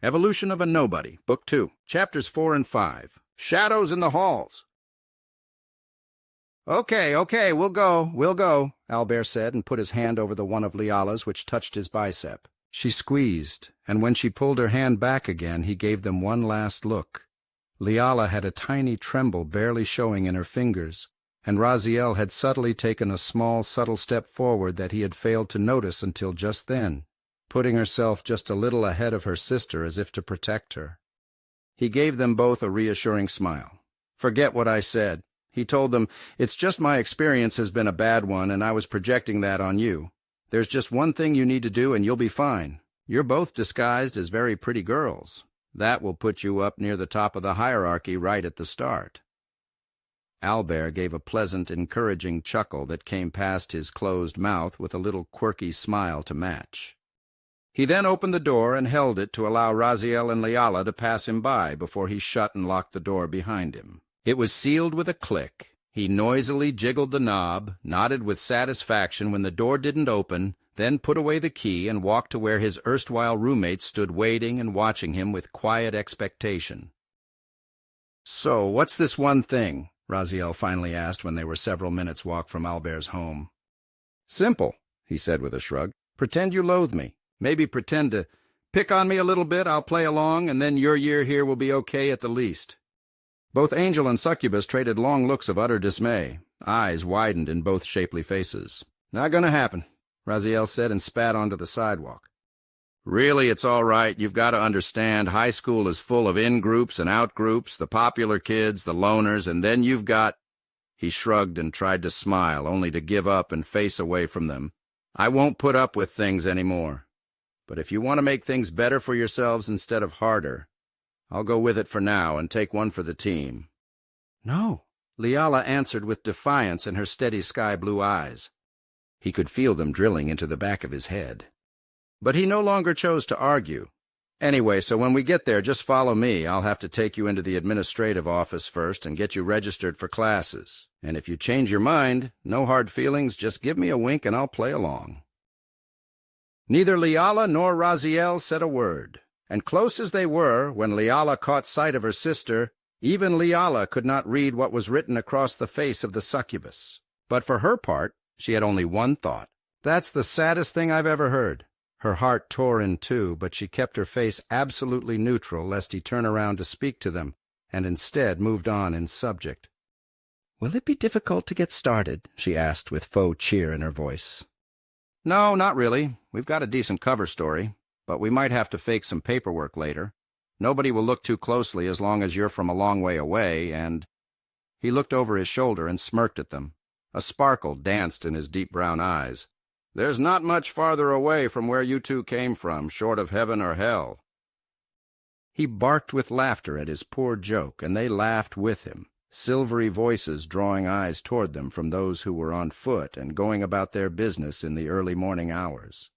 Evolution of a Nobody, Book 2, Chapters 4 and 5. Shadows in the Halls. Okay, we'll go, Albert said and put his hand over the one of Liala's which touched his bicep. She squeezed, and when she pulled her hand back again, he gave them one last look. Liala had a tiny tremble barely showing in her fingers, and Raziel had subtly taken a small, subtle step forward that he had failed to notice until just then, putting herself just a little ahead of her sister as if to protect her. He gave them both a reassuring smile. Forget what I said. He told them, it's just my experience has been a bad one and I was projecting that on you. There's just one thing you need to do and you'll be fine. You're both disguised as very pretty girls. That will put you up near the top of the hierarchy right at the start. Albert gave a pleasant, encouraging chuckle that came past his closed mouth with a little quirky smile to match. He then opened the door and held it to allow Raziel and Liala to pass him by before he shut and locked the door behind him. It was sealed with a click. He noisily jiggled the knob, nodded with satisfaction when the door didn't open, then put away the key and walked to where his erstwhile roommates stood waiting and watching him with quiet expectation. "So, what's this one thing?" Raziel finally asked when they were several minutes' walk from Albert's home. "Simple," he said with a shrug. "Pretend you loathe me. Maybe pretend to pick on me a little bit, I'll play along, and then your year here will be okay at the least." Both Angel and Succubus traded long looks of utter dismay. Eyes widened in both shapely faces. "Not gonna happen," Raziel said and spat onto the sidewalk. "Really, it's all right. You've got to understand, high school is full of in-groups and out-groups, the popular kids, the loners, and then you've got—" He shrugged and tried to smile, only to give up and face away from them. "I won't put up with things anymore. But if you want to make things better for yourselves instead of harder, I'll go with it for now and take one for the team." "No," Liala answered with defiance in her steady sky-blue eyes. He could feel them drilling into the back of his head. But he no longer chose to argue. "Anyway, so when we get there, just follow me. I'll have to take you into the administrative office first and get you registered for classes. And if you change your mind, no hard feelings, just give me a wink and I'll play along." Neither Liala nor Raziel said a word. And close as they were, when Liala caught sight of her sister, even Liala could not read what was written across the face of the succubus. But for her part, she had only one thought. "That's the saddest thing I've ever heard." Her heart tore in two, but she kept her face absolutely neutral lest he turn around to speak to them, and instead moved on in subject. "Will it be difficult to get started?" she asked with faux cheer in her voice. "No, not really. We've got a decent cover story. But we might have to fake some paperwork later. Nobody will look too closely as long as you're from a long way away, and—" He looked over his shoulder and smirked at them. A sparkle danced in his deep brown eyes. "There's not much farther away from where you two came from, short of heaven or hell." He barked with laughter at his poor joke, and they laughed with him, silvery voices drawing eyes toward them from those who were on foot and going about their business in the early morning hours.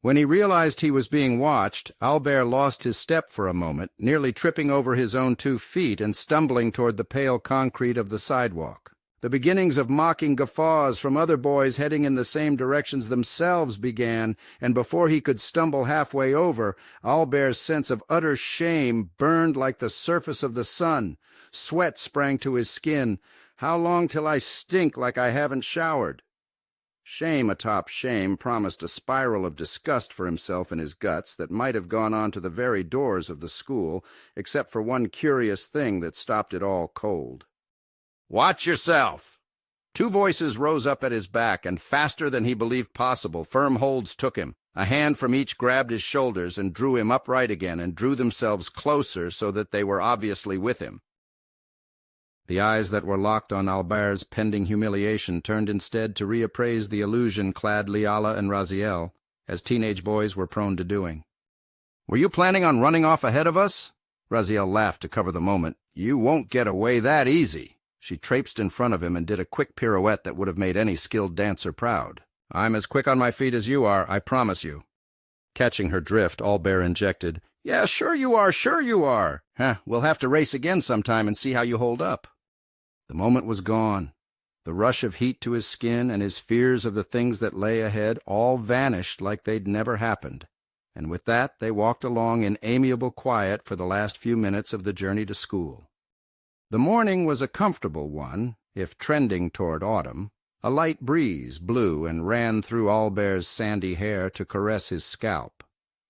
When he realized he was being watched, Albert lost his step for a moment, nearly tripping over his own 2 feet and stumbling toward the pale concrete of the sidewalk. The beginnings of mocking guffaws from other boys heading in the same directions themselves began, and before he could stumble halfway over, Albert's sense of utter shame burned like the surface of the sun. Sweat sprang to his skin. "How long till I stink like I haven't showered?" Shame atop shame promised a spiral of disgust for himself and his guts that might have gone on to the very doors of the school, except for one curious thing that stopped it all cold. "Watch yourself!" 2 voices rose up at his back, and faster than he believed possible, firm holds took him. A hand from each grabbed his shoulders and drew him upright again and drew themselves closer so that they were obviously with him. The eyes that were locked on Albert's pending humiliation turned instead to reappraise the illusion-clad Liala and Raziel, as teenage boys were prone to doing. "Were you planning on running off ahead of us?" Raziel laughed to cover the moment. "You won't get away that easy." She traipsed in front of him and did a quick pirouette that would have made any skilled dancer proud. "I'm as quick on my feet as you are, I promise you." Catching her drift, Albert injected, "Yeah, sure you are, sure you are. We'll have to race again sometime and see how you hold up." The moment was gone. The rush of heat to his skin and his fears of the things that lay ahead all vanished like they'd never happened, and with that they walked along in amiable quiet for the last few minutes of the journey to school. The morning was a comfortable one, if trending toward autumn. A light breeze blew and ran through Albert's sandy hair to caress his scalp.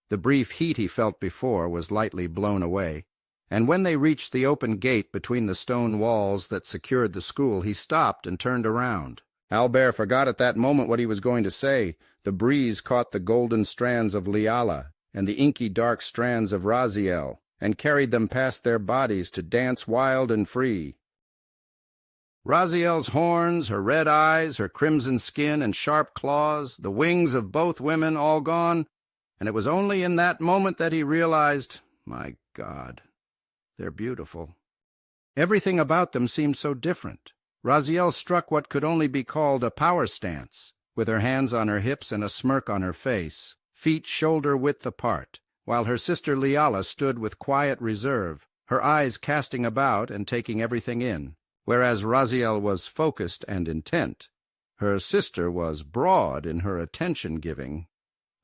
The brief heat he felt before was lightly blown away, and when they reached the open gate between the stone walls that secured the school, he stopped and turned around. Albert forgot at that moment what he was going to say. The breeze caught the golden strands of Leala and the inky dark strands of Raziel, and carried them past their bodies to dance wild and free. Raziel's horns, her red eyes, her crimson skin and sharp claws, the wings of both women all gone, and it was only in that moment that he realized, my God, they're beautiful. Everything about them seemed so different. Raziel struck what could only be called a power stance, with her hands on her hips and a smirk on her face, feet shoulder-width apart, while her sister Leala stood with quiet reserve, her eyes casting about and taking everything in. Whereas Raziel was focused and intent, her sister was broad in her attention-giving.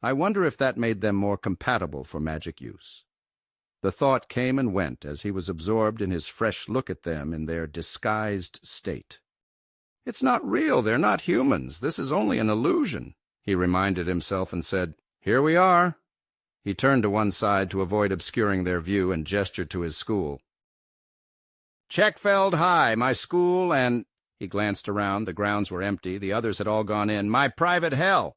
I wonder if that made them more compatible for magic use. The thought came and went as he was absorbed in his fresh look at them in their disguised state. "It's not real, they're not humans, this is only an illusion," he reminded himself and said, "Here we are." He turned to one side to avoid obscuring their view and gestured to his school. "Checkfeld High, my school, and—" He glanced around. The grounds were empty. The others had all gone in. "My private hell."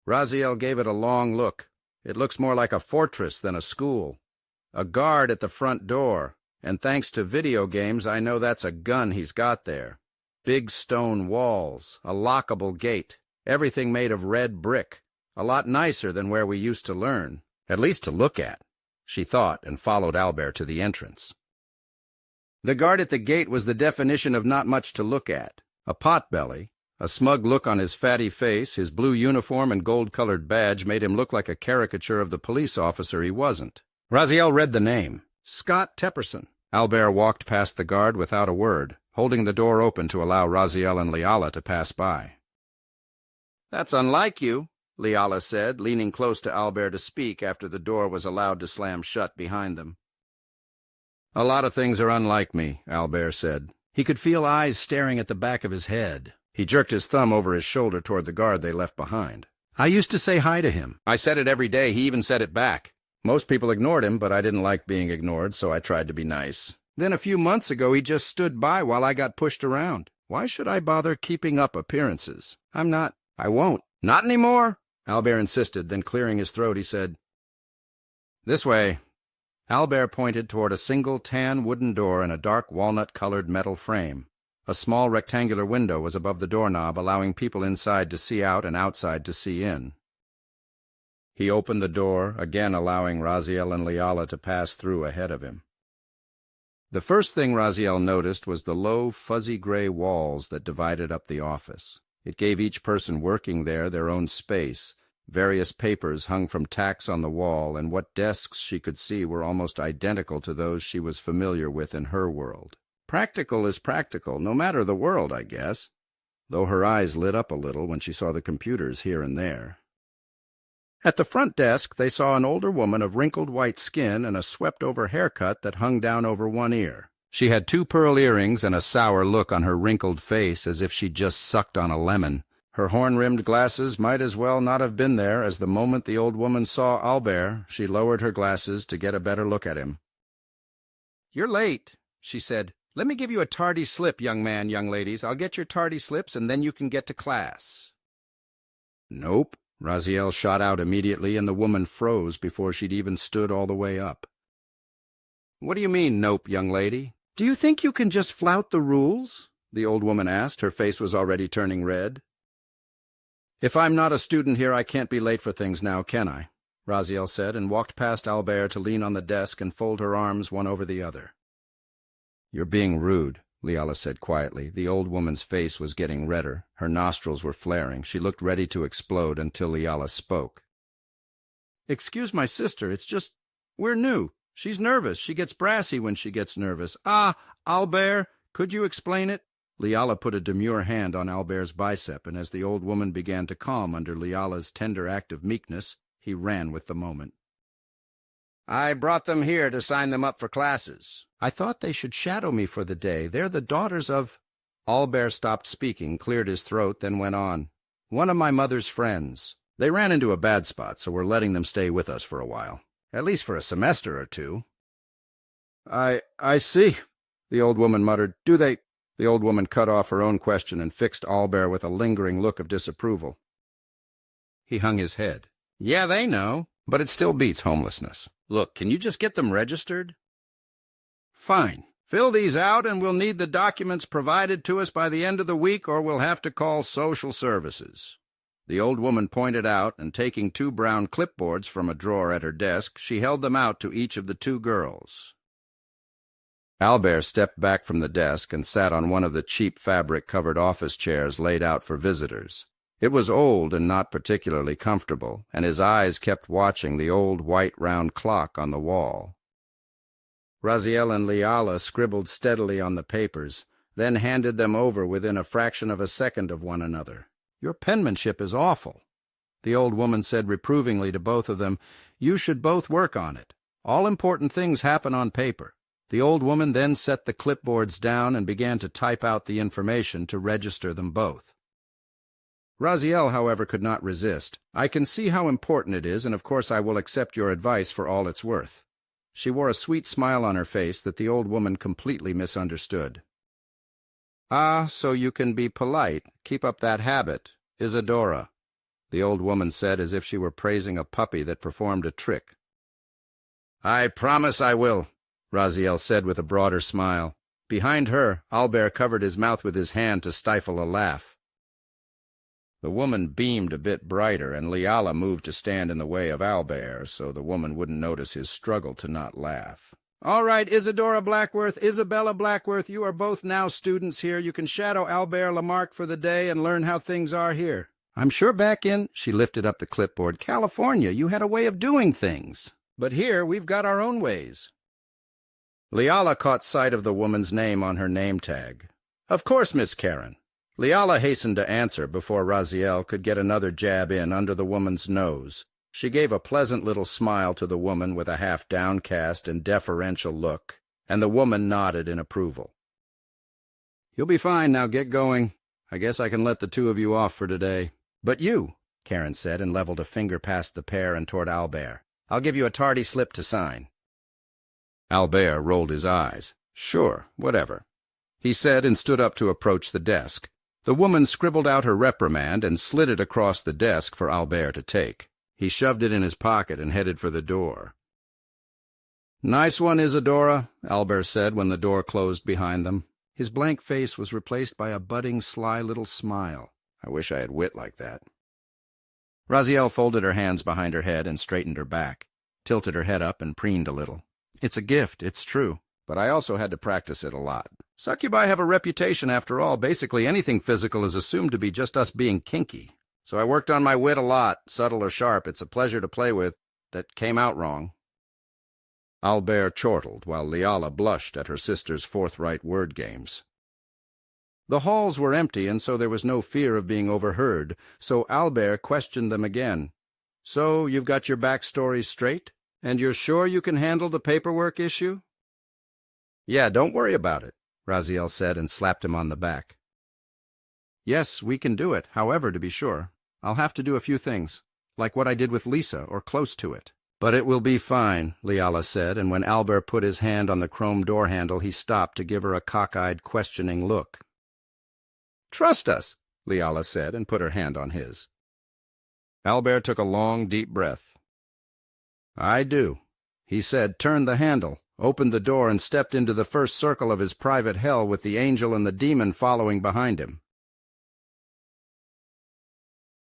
Raziel gave it a long look. "It looks more like a fortress than a school. A guard at the front door, and thanks to video games, I know that's a gun he's got there. Big stone walls, a lockable gate, everything made of red brick. A lot nicer than where we used to learn, at least to look at," she thought, and followed Albert to the entrance. The guard at the gate was the definition of not much to look at. A potbelly, a smug look on his fatty face, his blue uniform and gold-colored badge made him look like a caricature of the police officer he wasn't. Raziel read the name, Scott Tepperson. Albert walked past the guard without a word, holding the door open to allow Raziel and Leala to pass by. "That's unlike you," Leala said, leaning close to Albert to speak after the door was allowed to slam shut behind them. "A lot of things are unlike me," Albert said. He could feel eyes staring at the back of his head. He jerked his thumb over his shoulder toward the guard they left behind. "I used to say hi to him. I said it every day. He even said it back. Most people ignored him, but I didn't like being ignored, so I tried to be nice. Then a few months ago he just stood by while I got pushed around. Why should I bother keeping up appearances? I won't. Not anymore," Albert insisted. Then clearing his throat, he said, "This way." Albert pointed toward a single tan wooden door in a dark walnut-colored metal frame. A small rectangular window was above the doorknob, allowing people inside to see out and outside to see in. He opened the door, again allowing Raziel and Leala to pass through ahead of him. The first thing Raziel noticed was the low, fuzzy gray walls that divided up the office. It gave each person working there their own space. Various papers hung from tacks on the wall, and what desks she could see were almost identical to those she was familiar with in her world. Practical is practical, no matter the world, I guess, though her eyes lit up a little when she saw the computers here and there. At the front desk, they saw an older woman of wrinkled white skin and a swept-over haircut that hung down over one ear. She had 2 pearl earrings and a sour look on her wrinkled face as if she'd just sucked on a lemon. Her horn-rimmed glasses might as well not have been there, as the moment the old woman saw Albert, she lowered her glasses to get a better look at him. "You're late," she said. "Let me give you a tardy slip, young man, young ladies. I'll get your tardy slips, and then you can get to class." "Nope," Raziel shot out immediately, and the woman froze before she'd even stood all the way up. "What do you mean, nope, young lady? Do you think you can just flout the rules?" the old woman asked. Her face was already turning red. "If I'm not a student here, I can't be late for things now, can I?" Raziel said, and walked past Albert to lean on the desk and fold her arms one over the other. "You're being rude," Leala said quietly. The old woman's face was getting redder. Her nostrils were flaring. She looked ready to explode until Leala spoke. "Excuse my sister, it's just, we're new. She's nervous. She gets brassy when she gets nervous. Albert, could you explain it?" Leala put a demure hand on Albert's bicep, and as the old woman began to calm under Leala's tender act of meekness, He ran with the moment. "I brought them here to sign them up for classes. I thought they should shadow me for the day. They're the daughters of—" Albert stopped speaking, cleared his throat, then went on. "One of my mother's friends. They ran into a bad spot, so we're letting them stay with us for a while. At least for a semester or two." I see," the old woman muttered. "Do they—" The old woman cut off her own question and fixed Albert with a lingering look of disapproval. He hung his head. "Yeah, they know, but it still beats homelessness. Look, can you just get them registered?" "Fine. Fill these out and we'll need the documents provided to us by the end of the week or we'll have to call social services." The old woman pointed out, and taking 2 brown clipboards from a drawer at her desk, she held them out to each of the 2 girls. Albert stepped back from the desk and sat on one of the cheap fabric-covered office chairs laid out for visitors. It was old and not particularly comfortable, and his eyes kept watching the old white round clock on the wall. Raziel and Liala scribbled steadily on the papers, then handed them over within a fraction of a second of one another. "Your penmanship is awful." The old woman said reprovingly to both of them, "You should both work on it. All important things happen on paper." The old woman then set the clipboards down and began to type out the information to register them both. Raziel, however, could not resist. "I can see how important it is, and of course I will accept your advice for all it's worth." She wore a sweet smile on her face that the old woman completely misunderstood. "Ah, so you can be polite. Keep up that habit. Isadora," the old woman said as if she were praising a puppy that performed a trick. "I promise I will," Raziel said with a broader smile. Behind her, Albert covered his mouth with his hand to stifle a laugh. The woman beamed a bit brighter, and Liala moved to stand in the way of Albert so the woman wouldn't notice his struggle to not laugh. "All right, Isadora Blackworth, Isabella Blackworth, you are both now students here. You can shadow Albert Lamarck for the day and learn how things are here. I'm sure back in—" she lifted up the clipboard— "California, you had a way of doing things. But here we've got our own ways." Liala caught sight of the woman's name on her name tag. "Of course, Miss Karen." Liala hastened to answer before Raziel could get another jab in under the woman's nose. She gave a pleasant little smile to the woman with a half-downcast and deferential look, and the woman nodded in approval. "You'll be fine now. Get going. I guess I can let the 2 of you off for today." "But you," Karen said, and leveled a finger past the pair and toward Albert. "I'll give you a tardy slip to sign." Albert rolled his eyes. "Sure, whatever," he said, and stood up to approach the desk. The woman scribbled out her reprimand and slid it across the desk for Albert to take. He shoved it in his pocket and headed for the door. "Nice one, Isadora," Albert said when the door closed behind them. His blank face was replaced by a budding, sly little smile. "I wish I had wit like that." Raziel folded her hands behind her head and straightened her back, tilted her head up and preened a little. "It's a gift, it's true, but I also had to practice it a lot. Succubi have a reputation, after all. Basically anything physical is assumed to be just us being kinky. So I worked on my wit a lot, subtle or sharp. It's a pleasure to play with. That came out wrong." Albert chortled, while Liala blushed at her sister's forthright word games. The halls were empty, and so there was no fear of being overheard, so Albert questioned them again. "So you've got your backstories straight? And you're sure you can handle the paperwork issue?" "Yeah, don't worry about it," Raziel said and slapped him on the back. "Yes, we can do it, however, to be sure. I'll have to do a few things, like what I did with Lisa, or close to it." "But it will be fine," Liala said, and when Albert put his hand on the chrome door handle, he stopped to give her a cockeyed, questioning look. "Trust us," Liala said, and put her hand on his. Albert took a long, deep breath. "I do," he said, turned the handle, opened the door, and stepped into the first circle of his private hell with the angel and the demon following behind him.